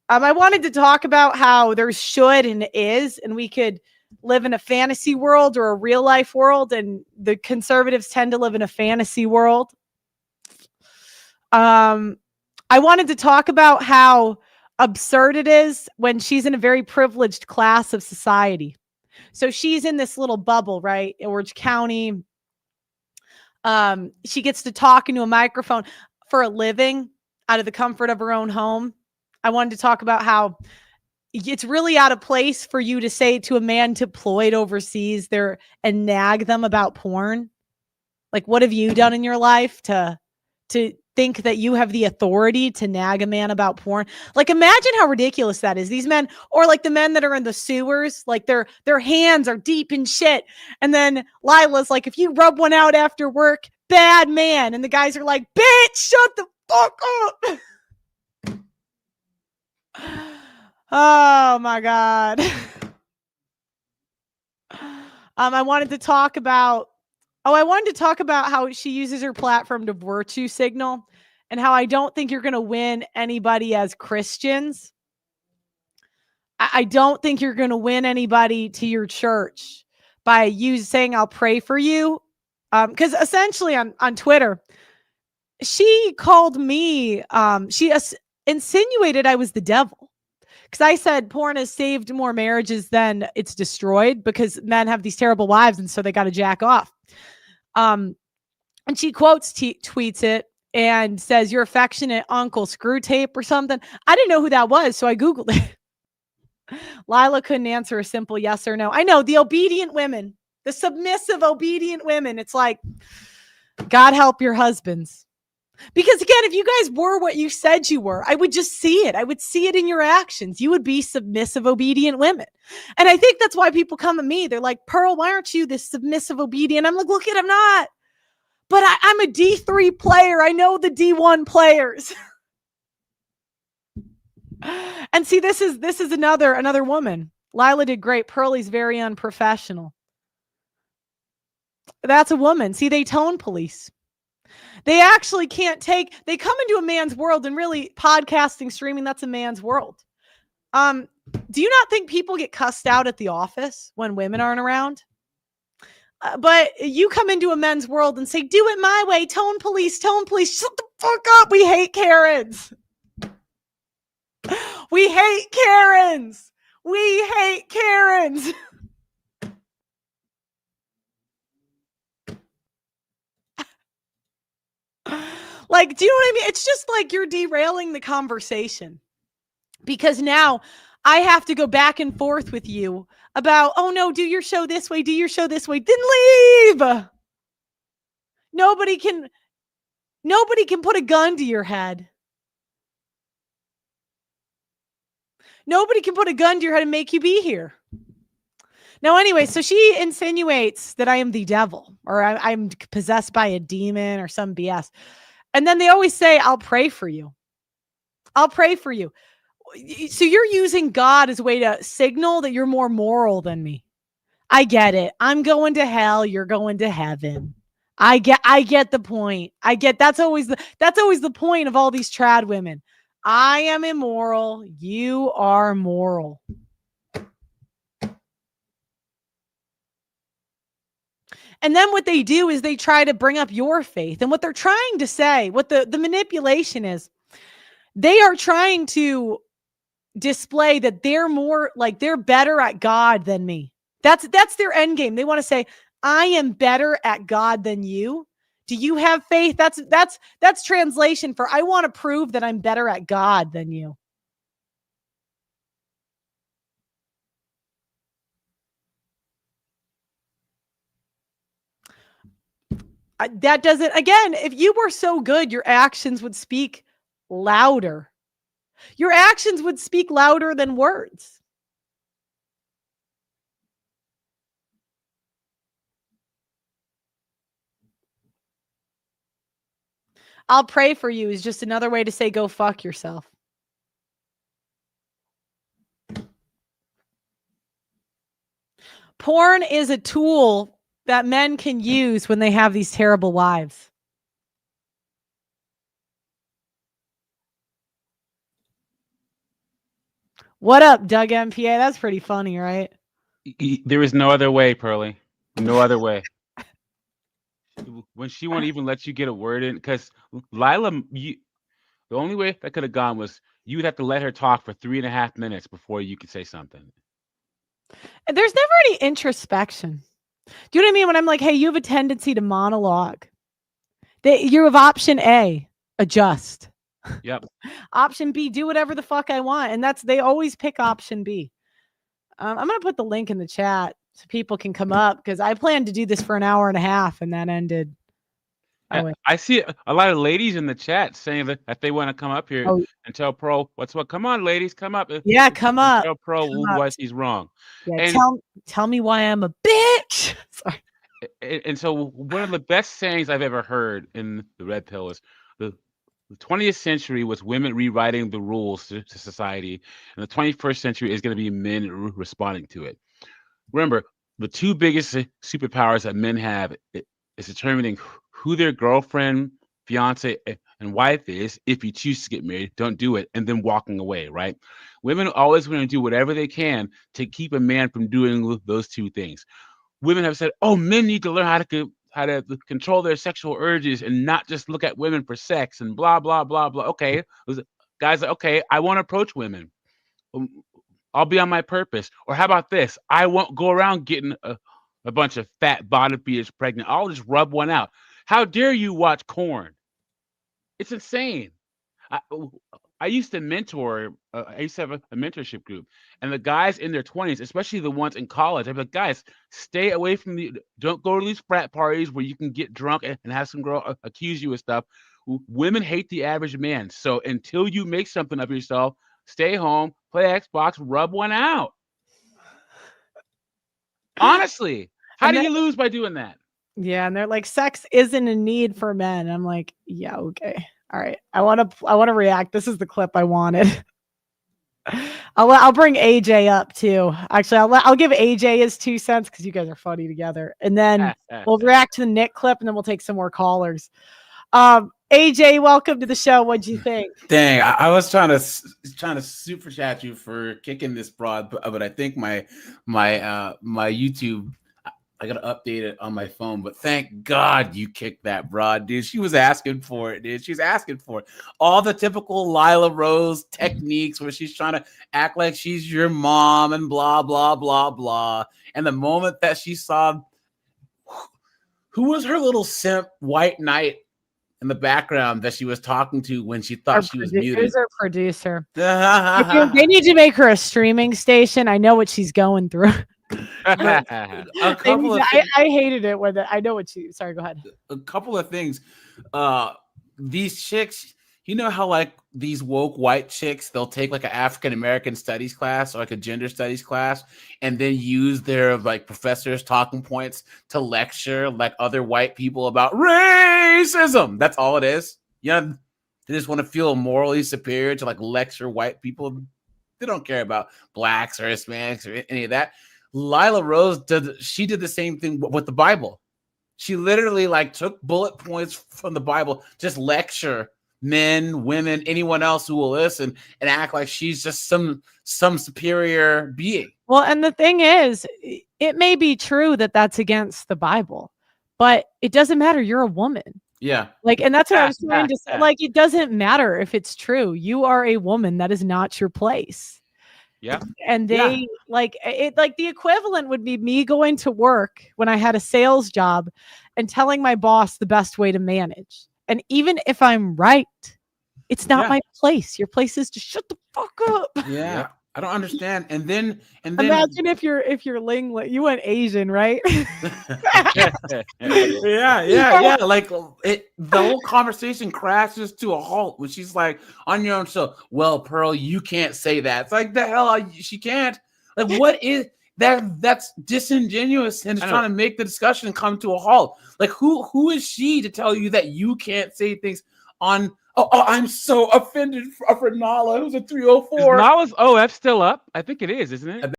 I wanted to talk about how there's should and is, and we could live in a fantasy world or a real life world, and the conservatives tend to live in a fantasy world. I wanted to talk about how absurd it is when she's in a very privileged class of society. So she's in this little bubble, right? In Orange County. She gets to talk into a microphone for a living out of the comfort of her own home. I wanted to talk about how it's really out of place for you to say to a man deployed overseas there and nag them about porn. Like, what have you done in your life to think that you have the authority to nag a man about porn? Like, imagine how ridiculous that is. These men, or like the men that are in the sewers, like their hands are deep in shit. And then Lila's like, if you rub one out after work, bad man. And the guys are like, bitch, shut the fuck up. Oh my God. I wanted to talk about how she uses her platform to virtue signal, and how I don't think you're going to win anybody as Christians. I don't think you're going to win anybody to your church by you saying, I'll pray for you. Because essentially on Twitter, she called me, she insinuated I was the devil. Because I said porn has saved more marriages than it's destroyed, because men have these terrible wives and so they got to jack off. And she tweets it and says, your affectionate uncle Screw Tape or something. I didn't know who that was, so I Googled it. Lila couldn't answer a simple yes or no. I know, the obedient women, the submissive, obedient women. It's like, God help your husbands. Because again, if you guys were what you said you were, I would just see it. I would see it in your actions. You would be submissive, obedient women. And I think that's why people come at me. They're like, Pearl, why aren't you this submissive, obedient? I'm like, look I'm not. But I'm a D3 player. I know the D1 players. And see, this is another woman. Lila did great. Pearly's very unprofessional. That's a woman. See, they tone police. They actually can't they come into a man's world, and really podcasting, streaming, that's a man's world. Do you not think people get cussed out at the office when women aren't around? But you come into a men's world and say, do it my way. Tone police. Shut the fuck up. We hate Karens. We hate Karens. Like, do you know what I mean? It's just like you're derailing the conversation, because now I have to go back and forth with you about, oh no, do your show this way. Then leave. Nobody can put a gun to your head. Nobody can put a gun to your head and make you be here. Now, anyway, so she insinuates that I am the devil, or I'm possessed by a demon or some BS. And then they always say, I'll pray for you. I'll pray for you. So you're using God as a way to signal that you're more moral than me. I get it. I'm going to hell. You're going to heaven. I get the point. That's always the point of all these trad women. I am immoral. You are moral. And then what they do is they try to bring up your faith. And what they're trying to say, what the manipulation is, they are trying to display that they're better at God than me. That's their end game. They want to say, I am better at God than you. Do you have faith? That's translation for, I want to prove that I'm better at God than you. That doesn't, again, if you were so good, your actions would speak louder. Your actions would speak louder than words. I'll pray for you is just another way to say, go fuck yourself. Porn is a tool that men can use when they have these terrible wives. What up, Doug MPA? That's pretty funny, right? There is no other way, Pearly. No other way. When she won't even let you get a word in, because Lila, the only way that could have gone was you would have to let her talk for 3.5 minutes before you could say something. And there's never any introspection. Do you know what I mean? When I'm like, hey, you have a tendency to monologue. You have option A, adjust. Yep. Option B, do whatever the fuck I want. And they always pick option B. I'm going to put the link in the chat so people can come up because I planned to do this for an hour and a half and that ended. I see a lot of ladies in the chat saying that they want to come up here and tell Pro what's what. Come on, ladies, come up. Yeah, come up. Tell Pro why he's wrong. Yeah, and tell me why I'm a bitch. Sorry. And so one of the best sayings I've ever heard in the Red Pill is the 20th century was women rewriting the rules to society, and the 21st century is going to be men responding to it. Remember, the two biggest superpowers that men have is determining who their girlfriend, fiance, and wife is. If you choose to get married, don't do it, and then walking away, right? Women always want to do whatever they can to keep a man from doing those two things. Women have said, oh, men need to learn how to control their sexual urges and not just look at women for sex and blah, blah, blah, blah. Okay. Guys, okay, I won't approach women. I'll be on my purpose. Or how about this? I won't go around getting a bunch of fat bottom feeders pregnant. I'll just rub one out. How dare you watch porn? It's insane. I used to mentor, I used to have a mentorship group, and the guys in their 20s, especially the ones in college, I'd be like, guys, stay away from don't go to these frat parties where you can get drunk and have some girl accuse you of stuff. Women hate the average man. So until you make something of yourself, stay home, play Xbox, rub one out. Honestly, how do you lose by doing that? Yeah, and they're like, sex isn't a need for men. I'm like, yeah, okay. All right. I want to react. This is the clip I wanted. I'll bring AJ up too. Actually, I'll give AJ his 2 cents because you guys are funny together. And then we'll react to the Nick clip and then we'll take some more callers. AJ, welcome to the show. What'd you think? Dang, I was trying to super chat you for kicking this broad, but I think my YouTube, I gotta update it on my phone. But thank God you kicked that broad, dude. She was asking for it, dude. She's asking for it. All the typical Lila Rose techniques where she's trying to act like she's your mom and blah blah blah blah. And the moment that she saw who was her little simp white knight in the background that she was talking to when she thought she was muted. Who's our producer? They need to make her a streaming station. I know what she's going through. I hated it when I know what she. Sorry, go ahead. A couple of things. These chicks, you know how like these woke white chicks, they'll take like an African American studies class or like a gender studies class, and then use their like professors' talking points to lecture like other white people about racism. That's all it is. You know, they just want to feel morally superior to like lecture white people. They don't care about blacks or Hispanics or any of that. Lila Rose did the same thing with the Bible. She literally like took bullet points from the Bible, just lecture men, women, anyone else who will listen and act like she's just some superior being. Well, and the thing is, it may be true that that's against the Bible, but it doesn't matter. You're a woman. Yeah. Like, and that's what I was trying to say. Like, it doesn't matter if it's true. You are a woman. That is not your place. Yeah. And they like it, like the equivalent would be me going to work when I had a sales job and telling my boss the best way to manage. And even if I'm right, it's not my place. Your place is to shut the fuck up. Yeah. I don't understand. And then imagine if you're Ling, you went Asian, right? yeah. Like the whole conversation crashes to a halt when she's like, on your own show, well, Pearl, you can't say that. It's like, the hell, she can't. Like, what is that? That's disingenuous and it's trying to make the discussion come to a halt. Like, who is she to tell you that you can't say things on? Oh, I'm so offended for Nala, who's a 304. Nala's OF still up? I think it is, isn't it?